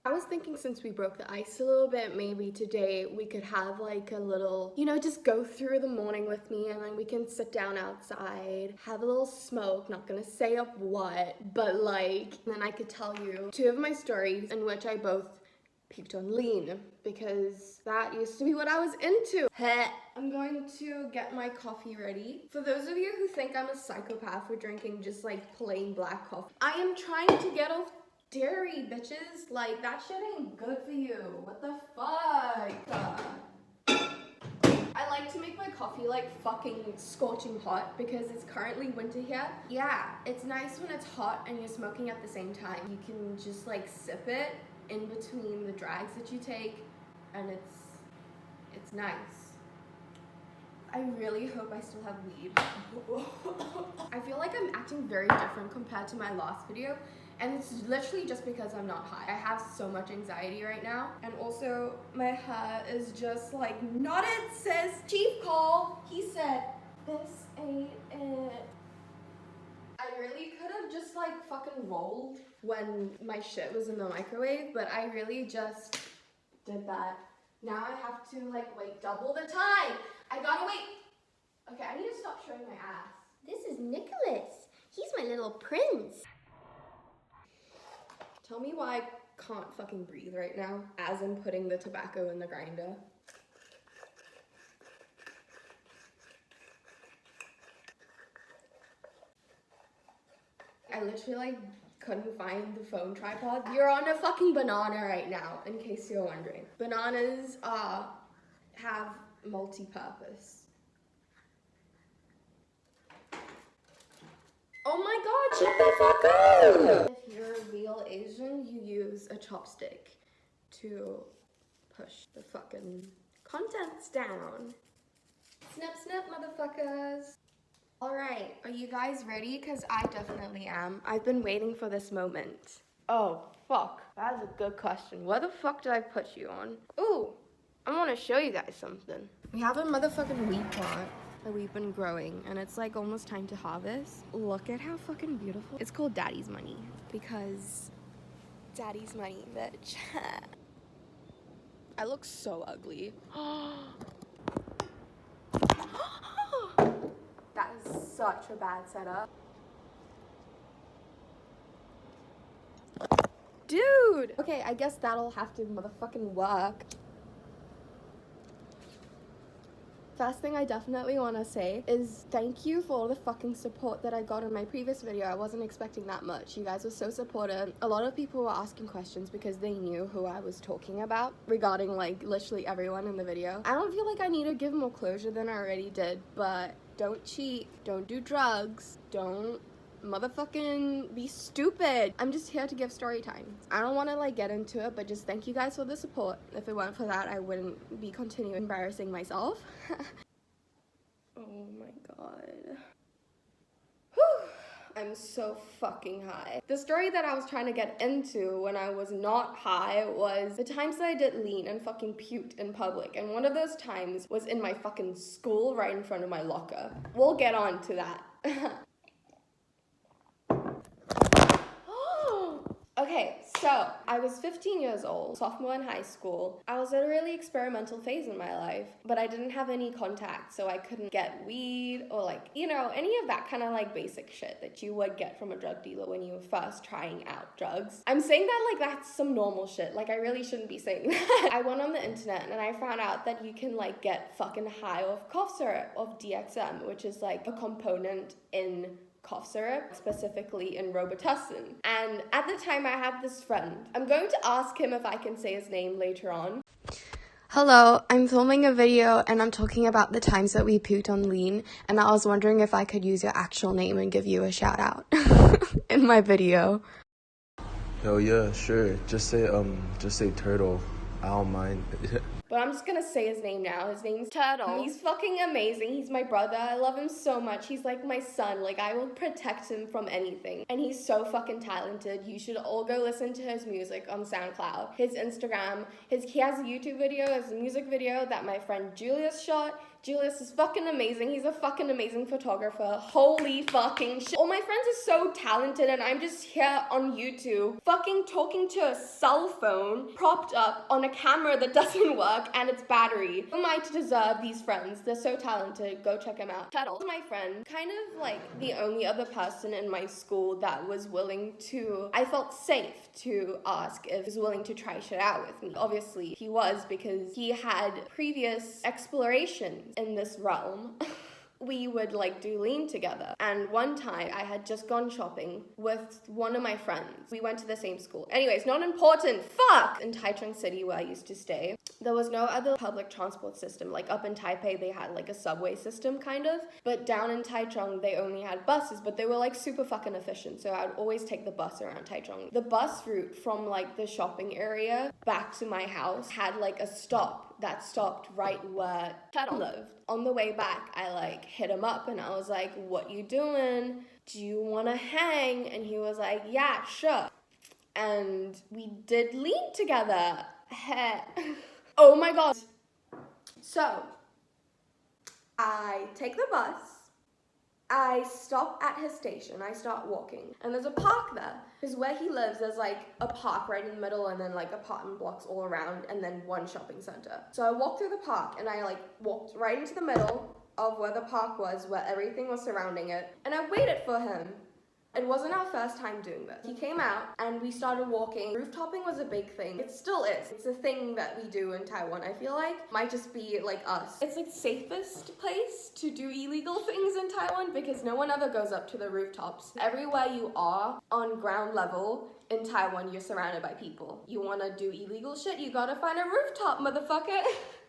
I was thinking since we broke the ice a little bit, maybe today we could have like a little, you know, just go through the morning with me and then we can sit down outside, have a little smoke, not gonna say up what, but like, then I could tell you 2 of my stories in which I both puked on lean because that used to be what I was into. I'm going to get my coffee ready. For those of you who think I'm a psychopath for drinking just like plain black coffee, I am trying to get off dairy, bitches. Like, that shit ain't good for you. What the fuck? I like to make my coffee like fucking scorching hot because it's currently winter here. Yeah, it's nice when it's hot and you're smoking at the same time. You can just like sip it in between the drags that you take, and it's nice. I really hope I still have weed. I feel like I'm acting very different compared to my last video, and it's literally just because I'm not high. I have so much anxiety right now, and also my hair is just like knotted, sis. Chief call, he said, this ain't it. I really could have just like fucking rolled when my shit was in the microwave, but I really just did that. Now I have to like wait double the time. I gotta wait. Okay, I need to stop showing my ass. This is Nicholas. He's my little prince. Tell me why I can't fucking breathe right now, as in putting the tobacco in the grinder. I literally like couldn't find the phone tripod. You're on a fucking banana right now, in case you're wondering. Bananas have multi-purpose. Oh my god, shut the fuck up! If you're a real Asian, you use a chopstick to push the fucking contents down. Snap, snap, motherfuckers. Alright, are you guys ready? Because I definitely am. I've been waiting for this moment. Oh, fuck. That is a good question. What the fuck did I put you on? Ooh, I want to show you guys something. We have a motherfucking wheat plant that we've been growing, and it's like almost time to harvest. Look at how fucking beautiful. It's called Daddy's Money because Daddy's money, bitch. I look so ugly. That is such a bad setup. Dude! Okay, I guess that'll have to motherfucking work. First thing I definitely want to say is thank you for all the fucking support that I got in my previous video. I wasn't expecting that much. You guys were so supportive. A lot of people were asking questions because they knew who I was talking about regarding like literally everyone in the video. I don't feel like I need to give more closure than I already did, but don't cheat, don't do drugs, don't motherfucking be stupid. I'm just here to give story time. I don't want to like get into it, but just thank you guys for the support. If it weren't for that, I wouldn't be continuing embarrassing myself. Oh my god. Whew. I'm so fucking high. The story that I was trying to get into when I was not high was the times that I did lean and fucking puked in public, and one of those times was in my fucking school right in front of my locker. We'll get on to that. Okay, so I was 15 years old, sophomore in high school. I was at a really experimental phase in my life, but I didn't have any contacts, so I couldn't get weed or like, you know, any of that kind of like basic shit that you would get from a drug dealer when you were first trying out drugs. I'm saying that like that's some normal shit. Like I really shouldn't be saying that. I went on the internet and I found out that you can like get fucking high off cough syrup, of DXM, which is like a component in cough syrup, specifically in Robitussin. And at the time I had this friend. I'm going to ask him if I can say his name later on. Hello, I'm filming a video and I'm talking about the times that we puked on lean, and I was wondering if I could use your actual name and give you a shout out in my video. Yo, yeah, sure. Just say Turtle. I don't mind. but I'm just gonna say his name now. His name's Turtle. He's fucking amazing. He's my brother. I love him so much. He's like my son. Like, I will protect him from anything. And he's so fucking talented. You should all go listen to his music on SoundCloud. His Instagram. He has a YouTube video, a music video that my friend Julius shot. Julius is fucking amazing. He's a fucking amazing photographer. Holy fucking shit. All my friends are so talented and I'm just here on YouTube fucking talking to a cell phone propped up on a camera that doesn't work and its battery. Who am I to deserve these friends? They're so talented. Go check them out. Tuttle, my friend, kind of like the only other person in my school that was willing to, I felt safe to ask if he was willing to try shit out with me. Obviously, he was, because he had previous explorations in this realm. We would like do lean together. And one time I had just gone shopping with one of my friends. We went to the same school. Anyways, not important. Fuck! In Taichung City where I used to stay, there was no other public transport system. Like up in Taipei, they had like a subway system kind of. But down in Taichung, they only had buses, but they were like super fucking efficient. So I would always take the bus around Taichung. The bus route from like the shopping area back to my house had like a stop that stopped right where Tuttle lived. On the way back, I like hit him up and I was like, what you doing? Do you wanna hang? And he was like, yeah, sure. And we did lean together. Oh my god. So, I take the bus, I stop at his station, I start walking, and there's a park there. Because where he lives, there's like a park right in the middle and then like apartment blocks all around and then one shopping center. So I walked through the park and I like walked right into the middle of where the park was, where everything was surrounding it, and I waited for him. It wasn't our first time doing this. He came out and we started walking. Rooftoping was a big thing. It still is. It's a thing that we do in Taiwan, I feel like. Might just be like us. It's like the safest place to do illegal things in Taiwan because no one ever goes up to the rooftops. Everywhere you are on ground level in Taiwan, you're surrounded by people. You wanna do illegal shit, you gotta find a rooftop, motherfucker.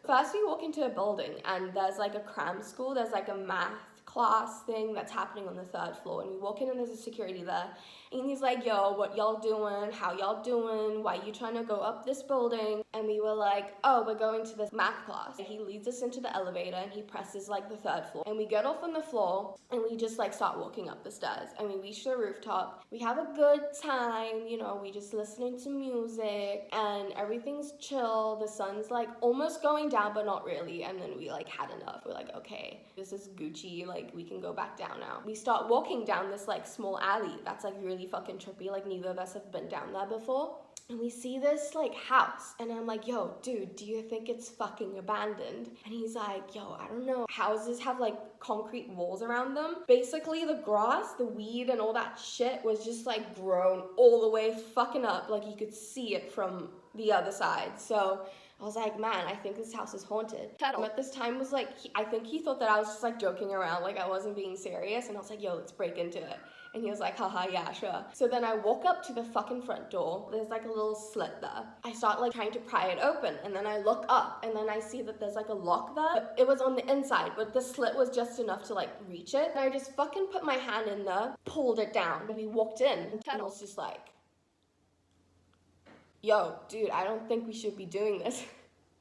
First we walk into a building and there's like a cram school. There's like a math class thing that's happening on the 3rd floor, and we walk in and there's a security there and he's like, yo, what y'all doing, how y'all doing, why you trying to go up this building? And we were like, oh, we're going to this math class. He leads us into the elevator and he presses like the 3rd floor, and we get off on the floor and we just like start walking up the stairs, and we reach the rooftop. We have a good time, you know, we just listening to music and everything's chill. The sun's like almost going down but not really, and then we like had enough. We're like, okay, this is Gucci, like we can go back down now. We start walking down this like small alley that's like really fucking trippy. Like neither of us have been down there before, and we see this like house and I'm like, yo dude, do you think it's fucking abandoned? And he's like, yo, I don't know. Houses have like concrete walls around them. Basically the grass, the weed and all that shit was just like grown all the way fucking up, like you could see it from the other side. So I was like, man, I think this house is haunted. Tuttle at this time was like, I think he thought that I was just like joking around, like I wasn't being serious, and I was like, yo, let's break into it. And he was like, haha, yeah, sure. So then I walk up to the fucking front door. There's like a little slit there. I start like trying to pry it open, and then I look up and then I see that there's like a lock there. It was on the inside, but the slit was just enough to like reach it. And I just fucking put my hand in there, pulled it down, and we walked in, and Tuttle's just like, yo, dude, I don't think we should be doing this.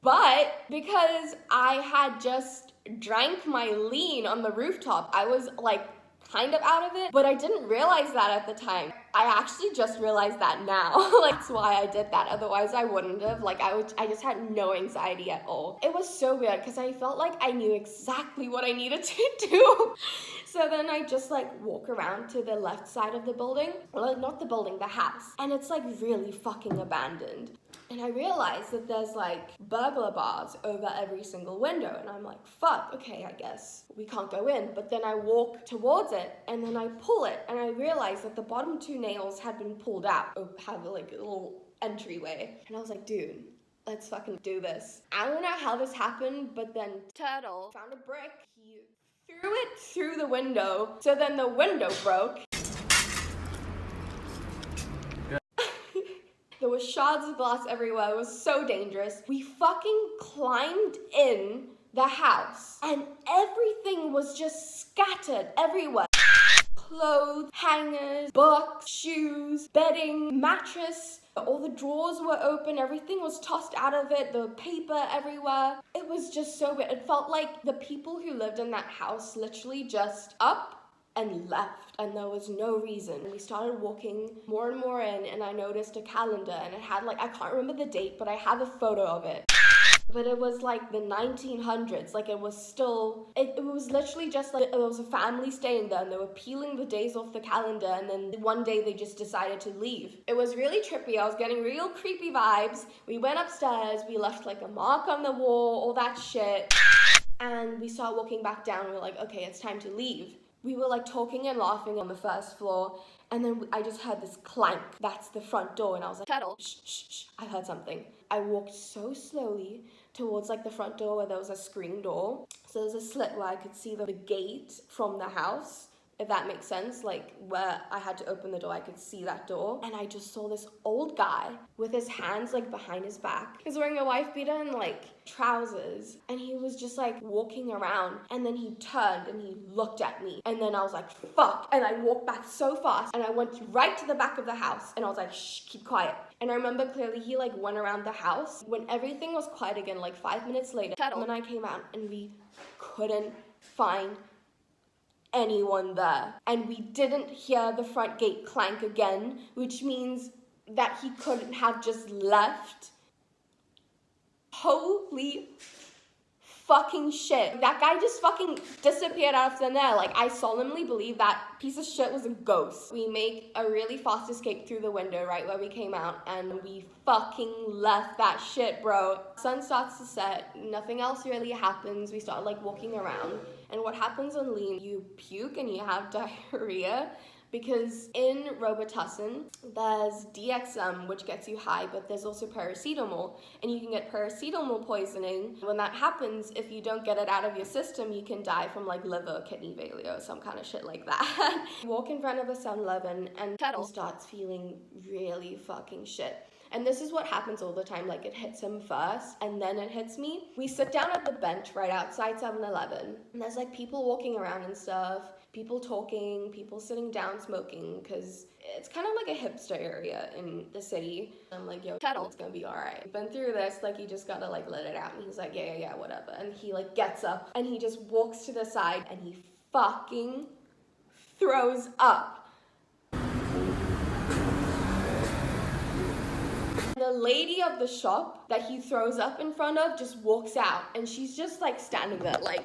But because I had just drank my lean on the rooftop, I was like kind of out of it, but I didn't realize that at the time. I actually just realized that now. Like, that's why I did that. Otherwise, I wouldn't have. Like, I just had no anxiety at all. It was so weird because I felt like I knew exactly what I needed to do. So then I just like walk around to the left side of the building. Well, not the building, the house. And it's like really fucking abandoned. And I realized that there's like burglar bars over every single window. And I'm like, fuck, okay, I guess we can't go in. But then I walk towards it and then I pull it. And I realized that the bottom 2 nails had been pulled out, or have like a little entryway. And I was like, dude, let's fucking do this. I don't know how this happened, but then Turtle found a brick. He threw it through the window. So then the window broke. There was shards of glass everywhere. It was so dangerous. We fucking climbed in the house and everything was just scattered everywhere. Clothes, hangers, books, shoes, bedding, mattress, All the drawers were open, everything was tossed out of it, the paper everywhere. It was just so weird. It felt like the people who lived in that house literally just up and left, and there was no reason. We started walking more and more in, and I noticed a calendar, and it had like, I can't remember the date, but I have a photo of it. But it was like the 1900s, like it was still, it was literally just like, there was a family staying there and they were peeling the days off the calendar, and then one day they just decided to leave. It was really trippy. I was getting real creepy vibes. We went upstairs, we left like a mark on the wall, all that shit. And we started walking back down. We were like, okay, it's time to leave. We were like talking and laughing on the first floor, and then I just heard this clank. That's the front door, and I was like, Kettle, shh, shh, shh. I heard something. I walked so slowly towards like the front door where there was a screen door. So there's a slit where I could see the gate from the house, if that makes sense, like where I had to open the door, I could see that door. And I just saw this old guy with his hands like behind his back. He's wearing a wife beater and like trousers, and he was just like walking around, and then he turned and he looked at me, and then I was like, fuck, and I walked back so fast, and I went right to the back of the house, and I was like, shh, keep quiet. And I remember clearly he like went around the house. When everything was quiet again, like 5 minutes later, and then I came out and we couldn't find anyone there. And we didn't hear the front gate clank again, which means that he couldn't have just left. Holy fucking shit. That guy just fucking disappeared out of thin air. Like, I solemnly believe that piece of shit was a ghost. We make a really fast escape through the window right where we came out, and we fucking left that shit, bro. Sun starts to set, nothing else really happens. We start like walking around, and what happens on lean, you puke and you have diarrhea. Because in Robitussin, there's DXM, which gets you high, but there's also paracetamol, and you can get paracetamol poisoning. When that happens, if you don't get it out of your system, you can die from like liver, kidney failure, or some kind of shit like that. Walk in front of a 7-Eleven, and Kettle starts feeling really fucking shit. And this is what happens all the time, like it hits him first, and then it hits me. We sit down at the bench right outside 7-Eleven, and there's like people walking around and stuff, people talking, people sitting down smoking, because it's kind of like a hipster area in the city. I'm like, yo, Kettle, it's gonna be alright. I've been through this, like you just gotta like let it out. And he's like, yeah, whatever. And he like gets up, and he just walks to the side, and he fucking throws up. The lady of the shop that he throws up in front of just walks out, and she's just like standing there like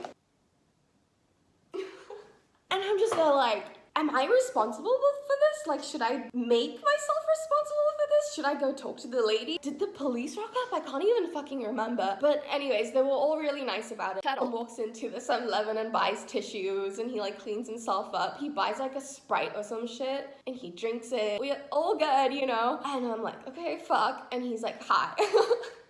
and I'm just there like, am I responsible for this? Like, should I make myself responsible for this? Should I go talk to the lady? Did the police rock up? I can't even fucking remember. But anyways, they were all really nice about it. Kettle walks into the 7-Eleven and buys tissues, and he like cleans himself up. He buys like a Sprite or some shit, and he drinks it. We're all good, you know? And I'm like, okay, fuck. And he's like, hi.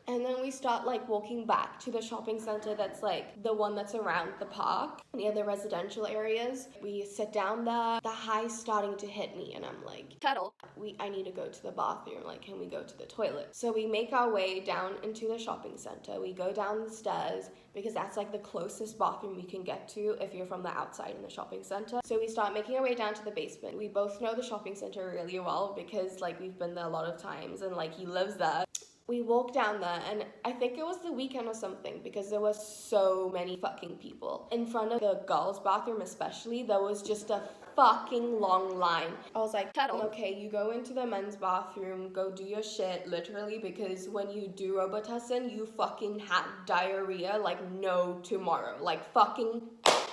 And then we start like walking back to the shopping center that's like the one that's around the park, near the residential areas. We sit down there, the high's starting to hit me, and I'm like, Kettle, I need to go to the bathroom, like can we go to the toilet? So we make our way down into the shopping center. We go down the stairs because that's like the closest bathroom you can get to if you're from the outside in the shopping center. So we start making our way down to the basement. We both know the shopping center really well because like we've been there a lot of times, and like he lives there. We walked down there, and I think it was the weekend or something, because there was so many fucking people. In front of the girls' bathroom especially, there was just a fucking long line. I was like, Kettle, okay, you go into the men's bathroom, go do your shit, literally, because when you do Robitussin, you fucking have diarrhea like no tomorrow. Like fucking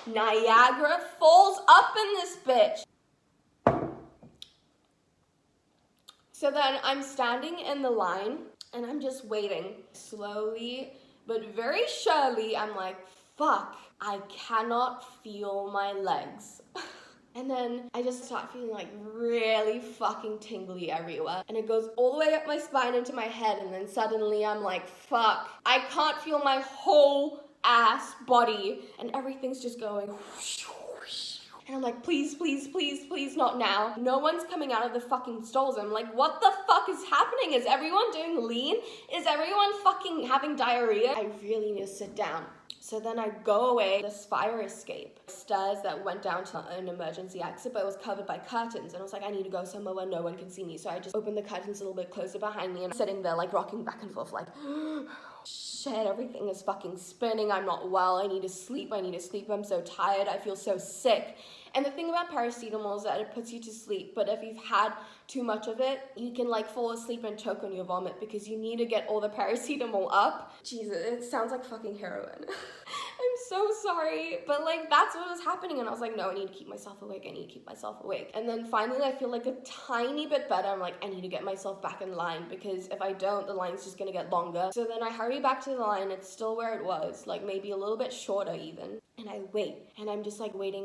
Niagara Falls up in this bitch. So then I'm standing in the line, and I'm just waiting. Slowly, but very surely, I'm like, fuck, I cannot feel my legs. And then I just start feeling like really fucking tingly everywhere. And it goes all the way up my spine into my head, and then suddenly I'm like, fuck, I can't feel my whole ass body. And everything's just going whoosh, whoosh. And I'm like, please, please, please, please, not now. No one's coming out of the fucking stalls. I'm like, what the fuck is happening? Is everyone doing lean? Is everyone fucking having diarrhea? I really need to sit down. So then I go away, this fire escape, stairs that went down to an emergency exit, but it was covered by curtains. And I was like, I need to go somewhere where no one can see me. So I just opened the curtains a little bit closer behind me and sitting there like rocking back and forth like, shit, everything is fucking spinning. I'm not well. I need to sleep. I'm so tired. I feel so sick. And the thing about paracetamol is that it puts you to sleep, but if you've had too much of it, you can like fall asleep and choke on your vomit because you need to get all the paracetamol up. Jesus, it sounds like fucking heroin. I'm so sorry, but like that's what was happening, and I was like, no, I need to keep myself awake. And then finally I feel like a tiny bit better. I'm like, I need to get myself back in line because if I don't, the line's just gonna get longer. So then I hurry back to the line. It's still where it was, like maybe a little bit shorter even. And I wait, and I'm just like waiting.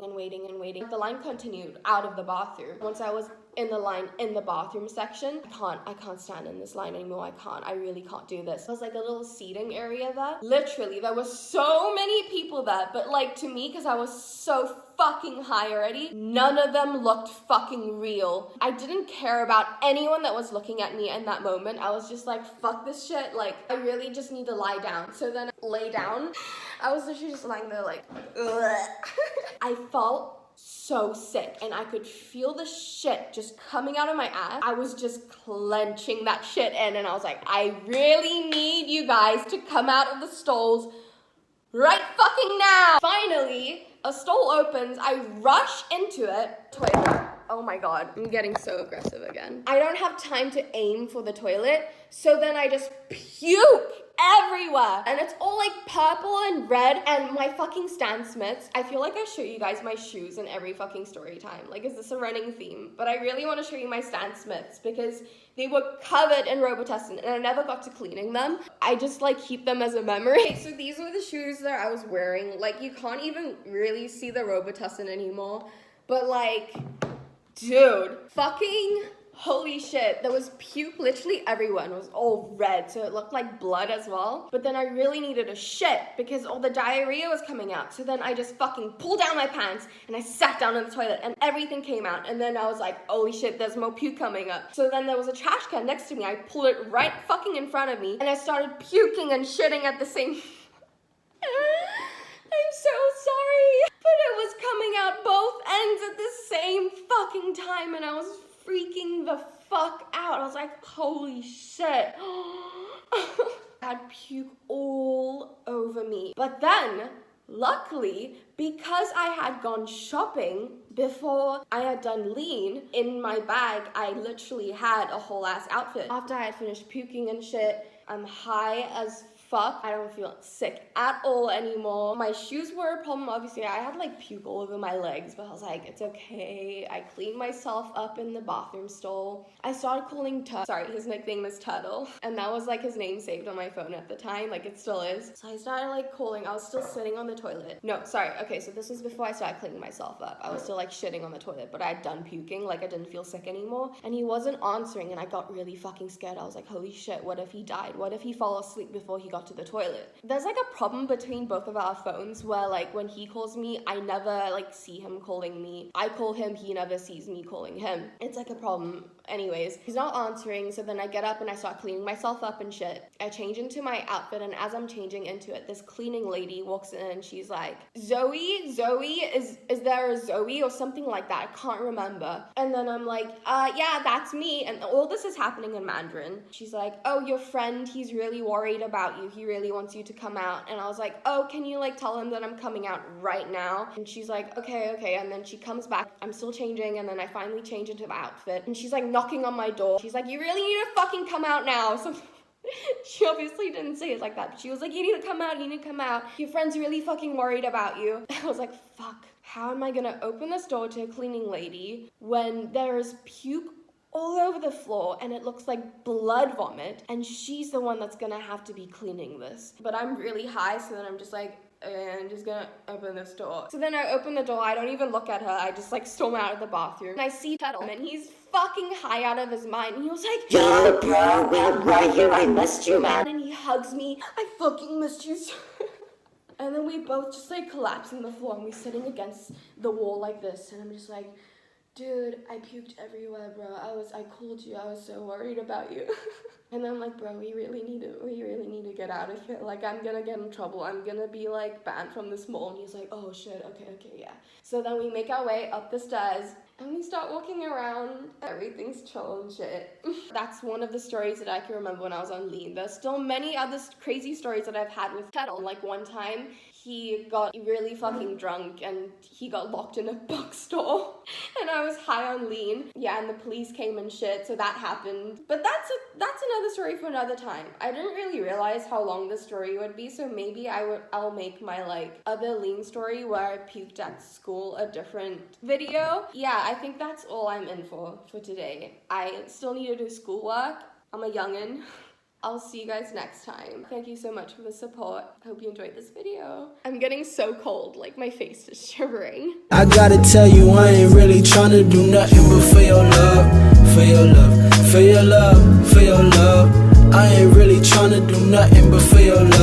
The line continued out of the bathroom. Once I was in the line in the bathroom section, I can't stand in this line anymore. I really can't do this. There was like a little seating area there. Literally, there were so many people there, but like to me, because I was so fucking high already, none of them looked fucking real. I didn't care about anyone that was looking at me in that moment. I was just like, fuck this shit. Like, I really just need to lie down. So then I lay down. I was literally just lying there like, ugh. I felt so sick and I could feel the shit just coming out of my ass. I was just clenching that shit in and I was like, I really need you guys to come out of the stalls right fucking now. Finally, a stall opens. I rush into it. Toilet. Oh my god, I'm getting so aggressive again. I don't have time to aim for the toilet, so then I just puke everywhere. And it's all like purple and red and my fucking Stan Smiths. I feel like I show you guys my shoes in every fucking story time. Like, is this a running theme? But I really want to show you my Stan Smiths because they were covered in Robitussin and I never got to cleaning them. I just like keep them as a memory. Okay, so these were the shoes that I was wearing. Like, you can't even really see the Robitussin anymore. But like, dude, fucking holy shit, there was puke literally everywhere and it was all red, so it looked like blood as well. But then I really needed a shit because all the diarrhea was coming out. So then I just fucking pulled down my pants and I sat down in the toilet and everything came out. And then I was like, holy shit, there's more puke coming up. So then there was a trash can next to me. I pulled it right fucking in front of me and I started puking and shitting at the same I'm so sorry, but it was coming out both ends at the same fucking time and I was freaking the fuck out. I was like, holy shit. I had puke all over me. But then, luckily, because I had gone shopping before I had done lean, in my bag, I literally had a whole ass outfit. After I had finished puking and shit, I'm high as fuck. I don't feel sick at all anymore. My shoes were a problem. Obviously, I had like puke all over my legs, but I was like, it's okay. I cleaned myself up in the bathroom stall. I started calling his nickname is Turtle, and that was like his name saved on my phone at the time, like it still is. So I started like calling. I was still sitting on the toilet. No, sorry. Okay, so this was before I started cleaning myself up. I was still like shitting on the toilet, but I had done puking. Like I didn't feel sick anymore, and he wasn't answering, and I got really fucking scared. I was like, holy shit, what if he died? What if he fell asleep before he got to the toilet? There's like a problem between both of our phones where like when he calls me, I never like see him calling me. I call him, he never sees me calling him. It's like a problem. Anyways, he's not answering, so then I get up and I start cleaning myself up and shit. I change into my outfit, and as I'm changing into it, this cleaning lady walks in and she's like, Zoe, is there a Zoe or something like that? I can't remember. And then I'm like, yeah, that's me. And all this is happening in Mandarin. She's like, oh, your friend, he's really worried about you. He really wants you to come out. And I was like, oh, can you like tell him that I'm coming out right now? And she's like, okay. And then she comes back. I'm still changing, and then I finally change into the outfit. And she's like knocking on my door. She's like, you really need to fucking come out now. So she obviously didn't say it like that, but she was like, you need to come out. Your friend's really fucking worried about you. I was like, fuck, how am I gonna open this door to a cleaning lady when there's puke all over the floor and it looks like blood vomit, and she's the one that's gonna have to be cleaning this? But I'm really high, so then I'm just like, okay, I'm just gonna open this door. So then I open the door. I don't even look at her. I just like storm out of the bathroom. And I see Tuttle, and he's fucking high out of his mind. And he was like, yo, bro, where were you? I missed you, man. And he hugs me. I fucking missed you so. And then we both just like collapse on the floor, and we're sitting against the wall like this. And I'm just like, dude, I puked everywhere, bro. I called you. I was so worried about you. And then like, bro, we really need to get out of here. Like, I'm gonna get in trouble. I'm gonna be like banned from this mall. And he's like, oh shit, okay, yeah. So then we make our way up the stairs and we start walking around. Everything's chill and shit. That's one of the stories that I can remember when I was on lean. There's still many other crazy stories that I've had with Kettle. Like one time he got really fucking drunk and he got locked in a bookstore and I was high on lean. Yeah, and the police came and shit, so that happened. But that's another story for another time. I didn't really realize how long the story would be, so maybe I'll make my like other lean story where I puked at school a different video. Yeah, I think that's all I'm in for today. I still need to do schoolwork. I'm a youngin'. I'll see you guys next time. Thank you so much for the support. I hope you enjoyed this video. I'm getting so cold, like my face is shivering. I gotta tell you, I ain't really tryna do nothing but for your love, for your love, for your love, for your love. I ain't really tryna do nothing but for your love.